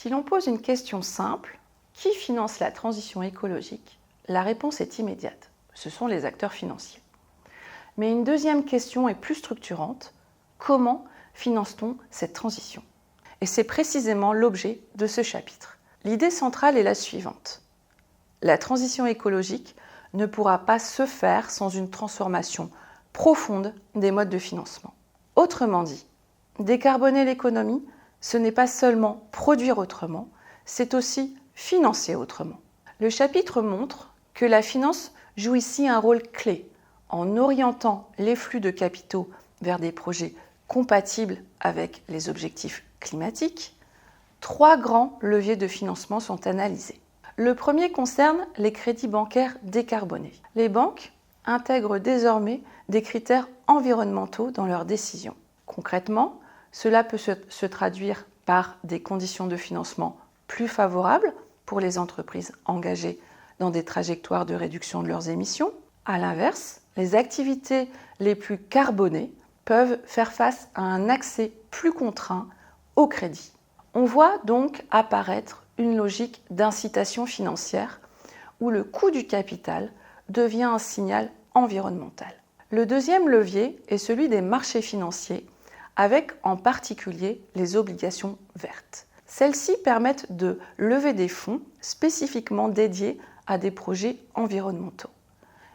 Si l'on pose une question simple, qui finance la transition écologique? La réponse est immédiate. Ce sont les acteurs financiers. Mais une deuxième question est plus structurante. Comment finance-t-on cette transition? Et c'est précisément l'objet de ce chapitre. L'idée centrale est la suivante. La transition écologique ne pourra pas se faire sans une transformation profonde des modes de financement. Autrement dit, décarboner l'économie, ce n'est pas seulement produire autrement, c'est aussi financer autrement. Le chapitre montre que la finance joue ici un rôle clé en orientant les flux de capitaux vers des projets compatibles avec les objectifs climatiques. 3 grands leviers de financement sont analysés. Le premier concerne les crédits bancaires décarbonés. Les banques intègrent désormais des critères environnementaux dans leurs décisions. Concrètement, cela peut se traduire par des conditions de financement plus favorables pour les entreprises engagées dans des trajectoires de réduction de leurs émissions. À l'inverse, les activités les plus carbonées peuvent faire face à un accès plus contraint au crédit. On voit donc apparaître une logique d'incitation financière où le coût du capital devient un signal environnemental. Le deuxième levier est celui des marchés financiers, avec en particulier les obligations vertes. Celles-ci permettent de lever des fonds spécifiquement dédiés à des projets environnementaux.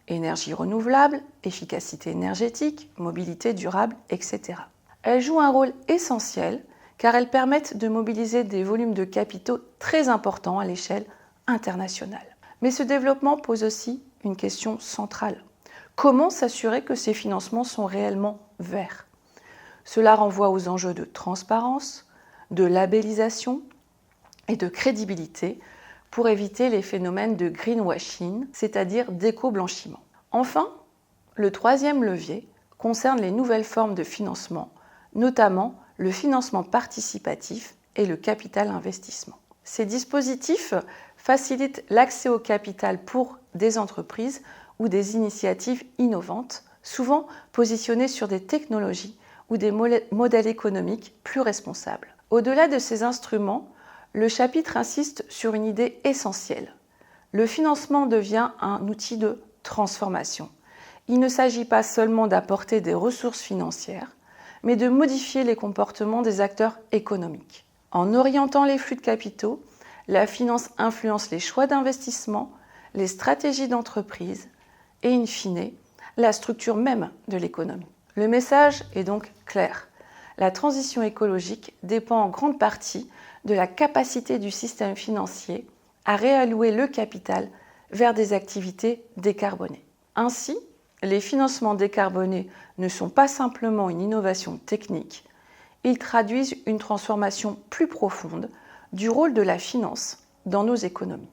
Énergie renouvelable, efficacité énergétique, mobilité durable, etc. Elles jouent un rôle essentiel car elles permettent de mobiliser des volumes de capitaux très importants à l'échelle internationale. Mais ce développement pose aussi une question centrale. Comment s'assurer que ces financements sont réellement verts? Cela renvoie aux enjeux de transparence, de labellisation et de crédibilité pour éviter les phénomènes de greenwashing, c'est-à-dire d'éco-blanchiment. Enfin, le troisième levier concerne les nouvelles formes de financement, notamment le financement participatif et le capital investissement. Ces dispositifs facilitent l'accès au capital pour des entreprises ou des initiatives innovantes, souvent positionnées sur des technologies ou des modèles économiques plus responsables. Au-delà de ces instruments, le chapitre insiste sur une idée essentielle. Le financement devient un outil de transformation. Il ne s'agit pas seulement d'apporter des ressources financières, mais de modifier les comportements des acteurs économiques. En orientant les flux de capitaux, la finance influence les choix d'investissement, les stratégies d'entreprise et, in fine, la structure même de l'économie. Le message est donc clair. La transition écologique dépend en grande partie de la capacité du système financier à réallouer le capital vers des activités décarbonées. Ainsi, les financements décarbonés ne sont pas simplement une innovation technique, ils traduisent une transformation plus profonde du rôle de la finance dans nos économies.